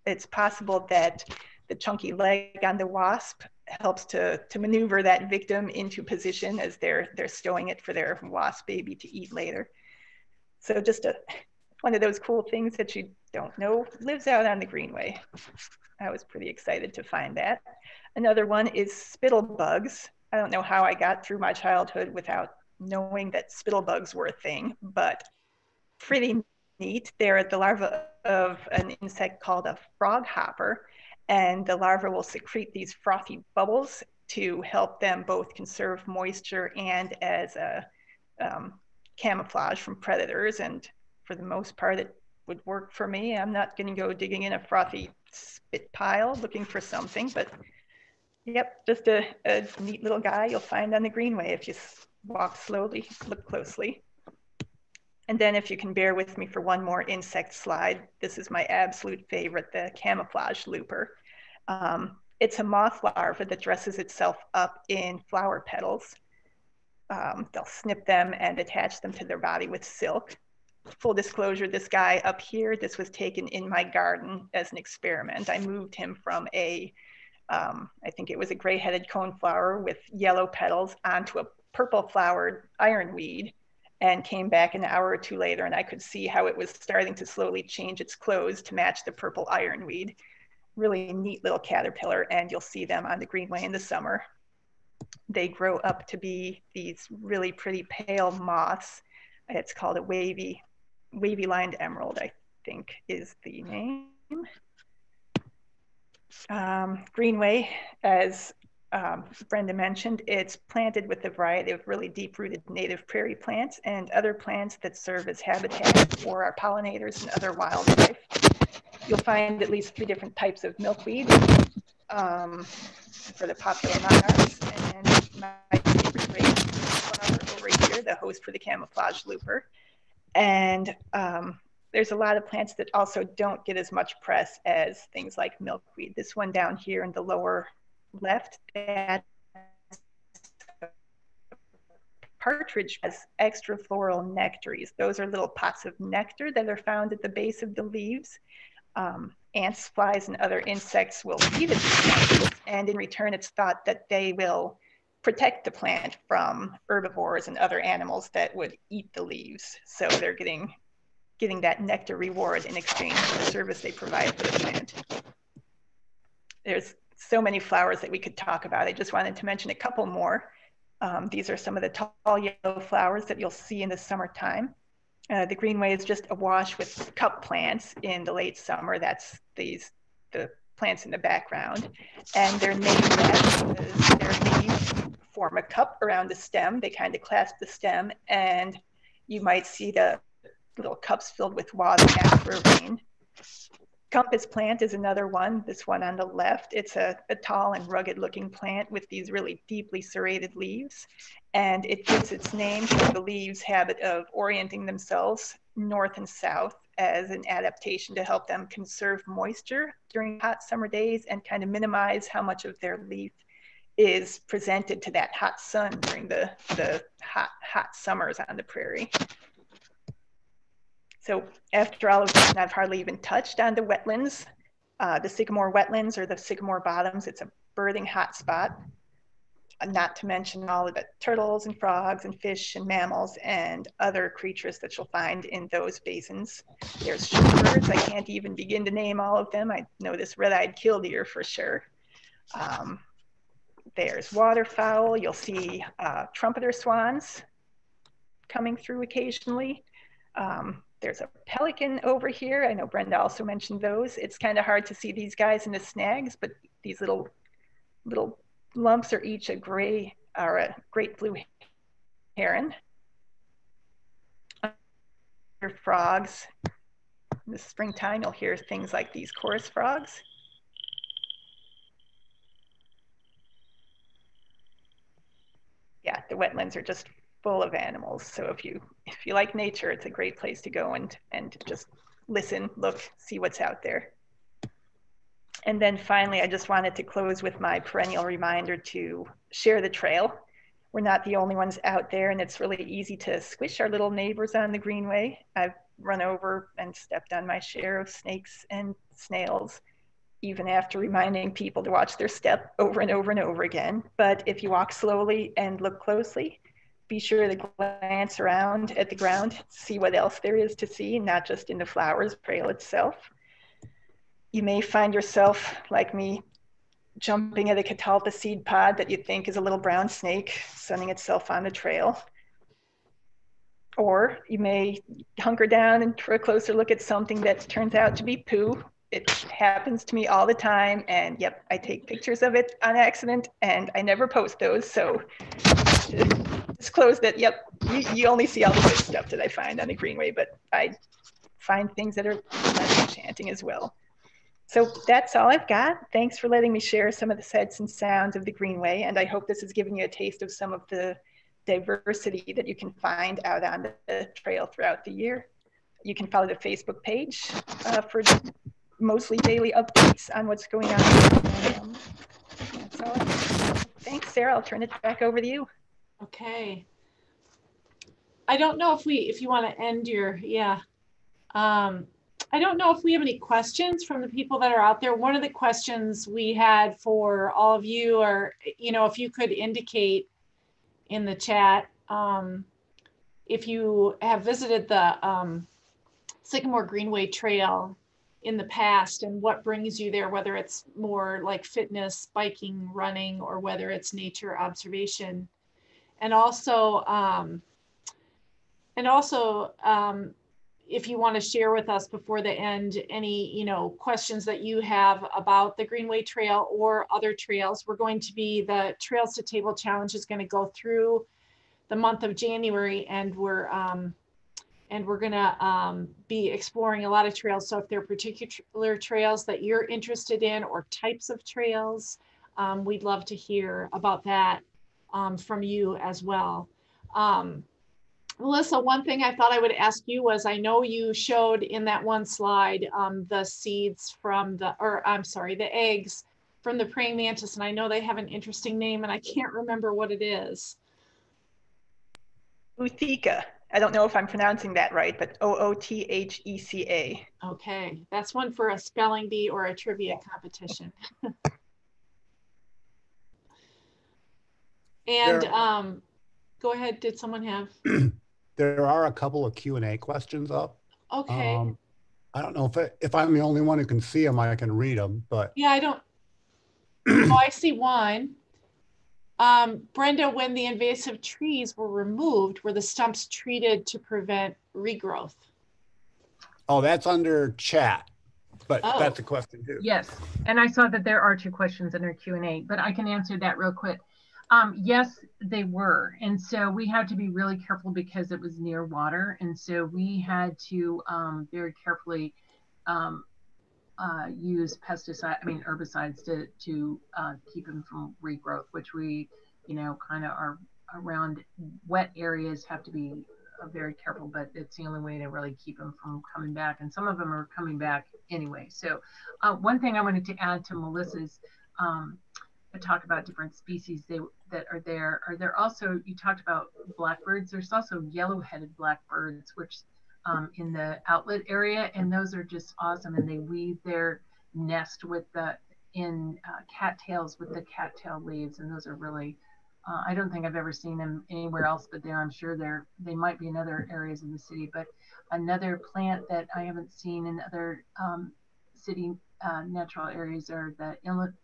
It's possible that the chunky leg on the wasp helps to maneuver that victim into position as they're stowing it for their wasp baby to eat later. So just one of those cool things that you don't know lives out on the Greenway. I was pretty excited to find that. Another one is spittlebugs. I don't know how I got through my childhood without knowing that spittlebugs were a thing, but pretty neat. They're the larva of an insect called a frog hopper, and the larva will secrete these frothy bubbles to help them both conserve moisture and as a camouflage from predators. And for the most part, it would work for me. I'm not going to go digging in a frothy spit pile looking for something, but yep, just a neat little guy you'll find on the Greenway if you walk slowly, look closely. And then if you can bear with me for one more insect slide, this is my absolute favorite, the camouflage looper. It's a moth larva that dresses itself up in flower petals. They'll snip them and attach them to their body with silk. Full disclosure, this guy up here, this was taken in my garden as an experiment. I moved him from I think it was a gray-headed coneflower with yellow petals onto a purple flowered ironweed, and came back an hour or two later and I could see how it was starting to slowly change its clothes to match the purple ironweed. Really neat little caterpillar, and you'll see them on the Greenway in the summer. They grow up to be these really pretty pale moths. It's called a wavy lined emerald, I think is the name. Greenway, as Brenda mentioned, it's planted with a variety of really deep-rooted native prairie plants and other plants that serve as habitat for our pollinators and other wildlife. You'll find at least 3 different types of milkweed, for the popular monarchs, and my favorite flower over here, the host for the camouflage looper. And there's a lot of plants that also don't get as much press as things like milkweed. This one down here in the lower left, that partridge has extra floral nectaries. Those are little pots of nectar that are found at the base of the leaves. Ants, flies, and other insects will feed it these, and in return, it's thought that they will protect the plant from herbivores and other animals that would eat the leaves. So they're getting that nectar reward in exchange for the service they provide for the plant. There's so many flowers that we could talk about. I just wanted to mention a couple more. These are some of the tall yellow flowers that you'll see in the summertime. The Greenway is just awash with cup plants in the late summer. That's the plants in the background. And they're named that because their leaves form a cup around the stem. They kind of clasp the stem, and you might see the little cups filled with water after a rain. Compass plant is another one, this one on the left. It's a tall and rugged looking plant with these really deeply serrated leaves. And it gets its name from the leaves' habit of orienting themselves north and south as an adaptation to help them conserve moisture during hot summer days and kind of minimize how much of their leaf is presented to that hot sun during the hot summers on the prairie. So after all of this, and I've hardly even touched on the wetlands, the Sycamore wetlands or the Sycamore bottoms. It's a birding hotspot, not to mention all of the turtles and frogs and fish and mammals and other creatures that you'll find in those basins. There's shorebirds. I can't even begin to name all of them. I know this red-eyed killdeer for sure. There's waterfowl. You'll see trumpeter swans coming through occasionally. There's a pelican over here. I know Brenda also mentioned those. It's kind of hard to see these guys in the snags, but these little lumps are each a gray or a great blue heron. Frogs. In the springtime, you'll hear things like these chorus frogs. Yeah, the wetlands are just full of animals. So if you like nature, it's a great place to go and just listen, look, see what's out there. And then finally, I just wanted to close with my perennial reminder to share the trail. We're not the only ones out there, and it's really easy to squish our little neighbors on the Greenway. I've run over and stepped on my share of snakes and snails, even after reminding people to watch their step over and over and over again. But if you walk slowly and look closely, be sure to glance around at the ground, see what else there is to see, not just in the flowers trail itself. You may find yourself, like me, jumping at a catalpa seed pod that you think is a little brown snake sunning itself on the trail. Or you may hunker down and for a closer look at something that turns out to be poo. It happens to me all the time, and yep, I take pictures of it on accident and I never post those. So disclose that, yep, you only see all the good stuff that I find on the Greenway, but I find things that are enchanting as well. So that's all I've got. Thanks for letting me share some of the sights and sounds of the Greenway, and I hope this has given you a taste of some of the diversity that you can find out on the trail throughout the year. You can follow the Facebook page for mostly daily updates on what's going on. That's all. Thanks, Sarah. I'll turn it back over to you. Okay. I don't know if you want to end your, I don't know if we have any questions from the people that are out there. One of the questions we had for all of you are, if you could indicate in the chat, if you have visited the Sycamore Greenway Trail in the past and what brings you there, whether it's more like fitness, biking, running, or whether it's nature observation. And also, if you want to share with us before the end any questions that you have about the Greenway Trail or other trails. The Trails to Table Challenge is going to go through the month of January, and and we're gonna be exploring a lot of trails. So if there are particular trails that you're interested in or types of trails, we'd love to hear about that from you as well. Melissa, one thing I thought I would ask you was, I know you showed in that one slide the seeds from the, or I'm sorry, the eggs from the praying mantis, and I know they have an interesting name and I can't remember what it is. Ootheca. I don't know if I'm pronouncing that right, but Ootheca. Okay, that's one for a spelling bee or a trivia competition. And go ahead, did someone have? There are a couple of Q&A questions up. Okay. I don't know if I'm the only one who can see them, I can read them, but. Yeah, I don't. Oh, I see one. Brenda, when the invasive trees were removed, were the stumps treated to prevent regrowth? Oh, that's under chat, but that's a question too. Yes, and I saw that there are 2 questions under Q&A, but I can answer that real quick. Yes, they were. And so we had to be really careful because it was near water. And so we had to very carefully use herbicides to keep them from regrowth, which we, kind of are around wet areas have to be very careful, but it's the only way to really keep them from coming back. And some of them are coming back anyway. So one thing I wanted to add to Melissa's talk about different species that are there. Are there also, you talked about blackbirds, there's also yellow-headed blackbirds, which in the outlet area, and those are just awesome, and they weave their nest with cattails with the cattail leaves, and those are really I don't think I've ever seen them anywhere else but there. I'm sure they might be in other areas of the city, but another plant that I haven't seen in other city natural areas are the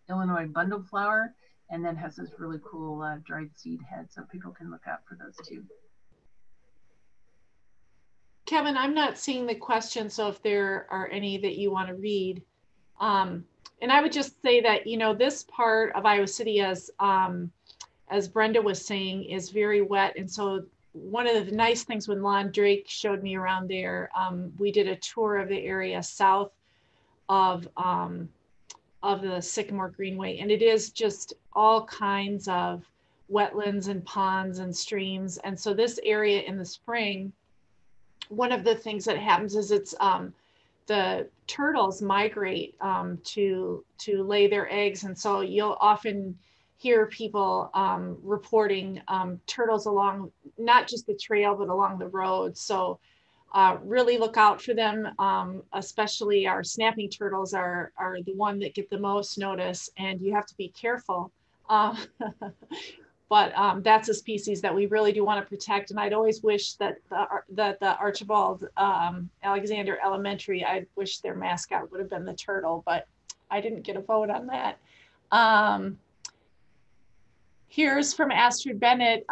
Illinois bundleflower, and then has this really cool dried seed head, so people can look out for those too. Kevin, I'm not seeing the question, so if there are any that you want to read. And I would just say that, this part of Iowa City, as Brenda was saying, is very wet. And so one of the nice things when Lon Drake showed me around there, we did a tour of the area south of the Sycamore Greenway. And it is just all kinds of wetlands and ponds and streams. And so this area in the spring, one of the things that happens is the turtles migrate to lay their eggs. And so you'll often hear people reporting turtles along, not just the trail, but along the road. So really look out for them, especially our snapping turtles are the one that get the most notice, and you have to be careful. But that's a species that we really do want to protect. And I'd always wish that the Archibald Alexander Elementary, I wish their mascot would have been the turtle, but I didn't get a vote on that. Here's from Astrid Bennett.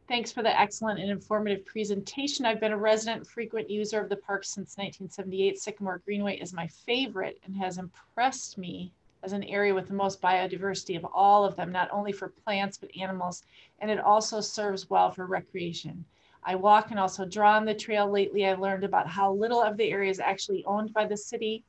Thanks for the excellent and informative presentation. I've been a resident frequent user of the park since 1978. Sycamore Greenway is my favorite and has impressed me as an area with the most biodiversity of all of them, not only for plants, but animals, and it also serves well for recreation. I walk and also draw on the trail. Lately, I learned about how little of the area is actually owned by the city.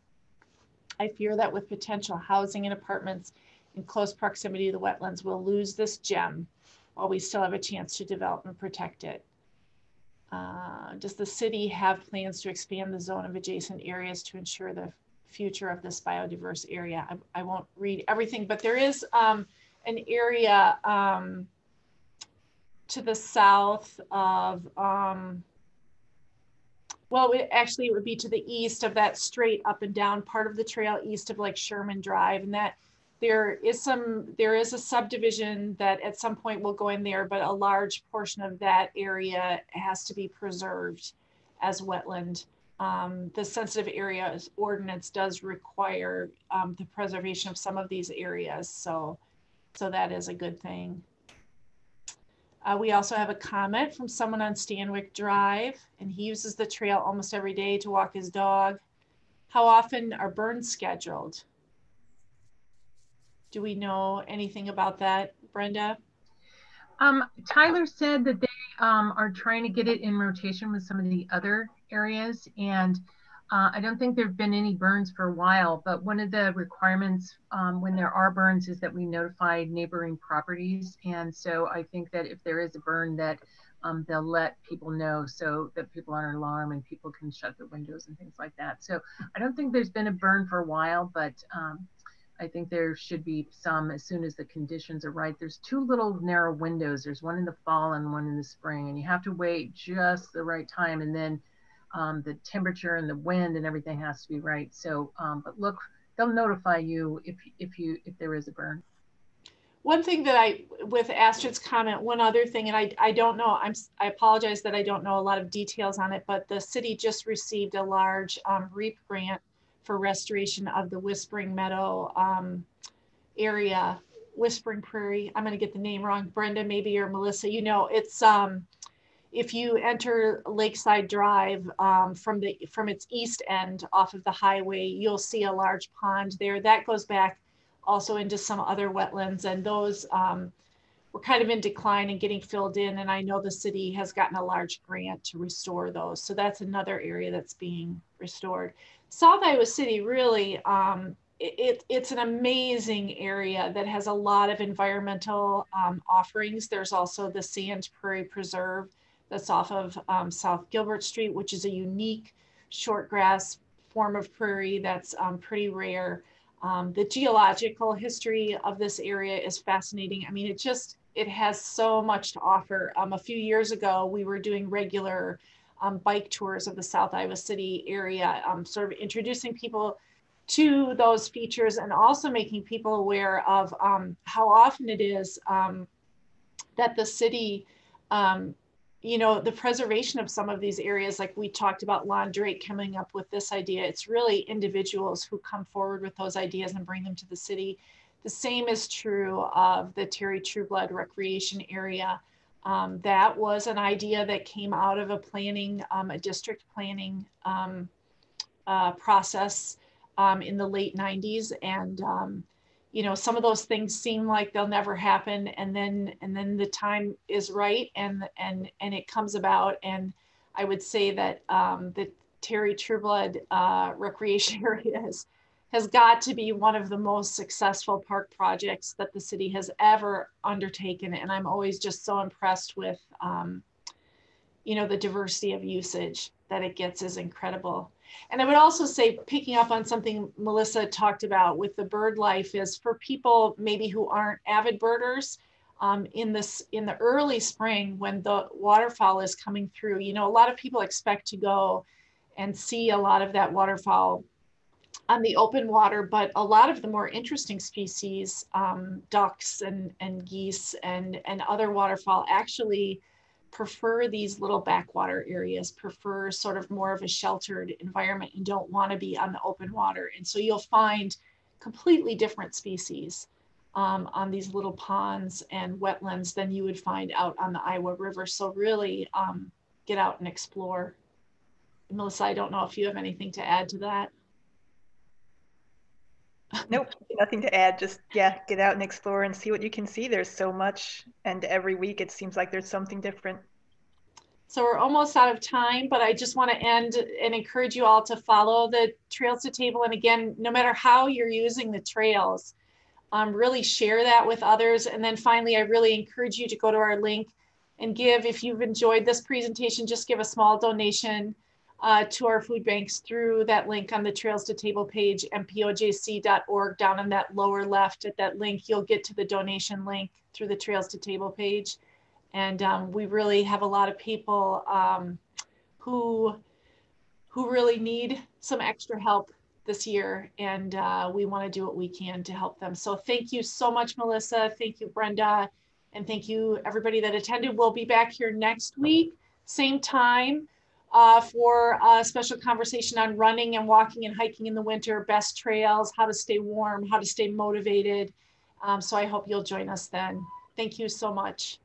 I fear that with potential housing and apartments in close proximity to the wetlands, we'll lose this gem while we still have a chance to develop and protect it. Does the city have plans to expand the zone of adjacent areas to ensure the future of this biodiverse area? I won't read everything, but there is an area to the south of, well, actually it would be to the east of that straight up and down part of the trail east of like Sherman Drive, and that there is a subdivision that at some point will go in there, but a large portion of that area has to be preserved as wetland. The sensitive areas ordinance does require the preservation of some of these areas, so that is a good thing. We also have a comment from someone on Stanwick Drive, and he uses the trail almost every day to walk his dog. How often are burns scheduled? Do we know anything about that, Brenda? Tyler said that they are trying to get it in rotation with some of the other areas. And I don't think there've been any burns for a while, but one of the requirements when there are burns is that we notify neighboring properties. And so I think that if there is a burn, that they'll let people know so that people aren't alarmed and people can shut their windows and things like that. So I don't think there's been a burn for a while, but I think there should be some as soon as the conditions are right. There's two little narrow windows. There's one in the fall and one in the spring, and you have to wait just the right time. And then the temperature and the wind and everything has to be right. So, but look, they'll notify you if there is a burn. One thing that with Astrid's comment, one other thing, and I don't know, I apologize that I don't know a lot of details on it, but the city just received a large REAP grant for restoration of the Whispering Meadow area, Whispering Prairie. I'm going to get the name wrong. Brenda, maybe, or Melissa, you know, it's if you enter Lakeside Drive from its east end off of the highway, you'll see a large pond there that goes back also into some other wetlands, and those were kind of in decline and getting filled in. And I know the city has gotten a large grant to restore those. So that's another area that's being restored. South Iowa City really, it's an amazing area that has a lot of environmental offerings. There's also the Sand Prairie Preserve that's off of South Gilbert Street, which is a unique shortgrass form of prairie that's pretty rare. The geological history of this area is fascinating. I mean, it has so much to offer. A few years ago, we were doing regular bike tours of the South Iowa City area, sort of introducing people to those features and also making people aware of how often it is that the city, you know, the preservation of some of these areas, like we talked about Lon Drake coming up with this idea, it's really individuals who come forward with those ideas and bring them to the city. The same is true of the Terry Trueblood Recreation Area. That was an idea that came out of a planning, a district planning process in the late 90s. And you know, some of those things seem like they'll never happen, and then the time is right, and it comes about. And I would say that the Terry Trueblood Recreation Area has got to be one of the most successful park projects that the city has ever undertaken. And I'm always just so impressed with, you know, the diversity of usage that it gets is incredible. And I would also say, picking up on something Melissa talked about with the bird life, is for people maybe who aren't avid birders, in the early spring when the waterfowl is coming through, you know, a lot of people expect to go and see a lot of that waterfowl on the open water, but a lot of the more interesting species, ducks and geese and other waterfowl, actually prefer these little backwater areas, prefer sort of more of a sheltered environment, and don't want to be on the open water. And so you'll find completely different species on these little ponds and wetlands than you would find out on the Iowa River. So really get out and explore. Melissa, I don't know if you have anything to add to that. Nope, nothing to add. Just, yeah, get out and explore and see what you can see. There's so much, and every week it seems like there's something different. So we're almost out of time, but I just want to end and encourage you all to follow the Trails to Table. And again, no matter how you're using the trails, really share that with others. And then finally, I really encourage you to go to our link and give, if you've enjoyed this presentation, just give a small donation to our food banks through that link on the Trails to Table page, mpojc.org. Down in that lower left at that link, you'll get to the donation link through the Trails to Table page. And we really have a lot of people who really need some extra help this year, and we want to do what we can to help them. So thank you so much, Melissa. Thank you, Brenda. And thank you, everybody that attended. We'll be back here next week, same time, for a special conversation on running and walking and hiking in the winter, best trails, how to stay warm, how to stay motivated. So I hope you'll join us then. Thank you so much.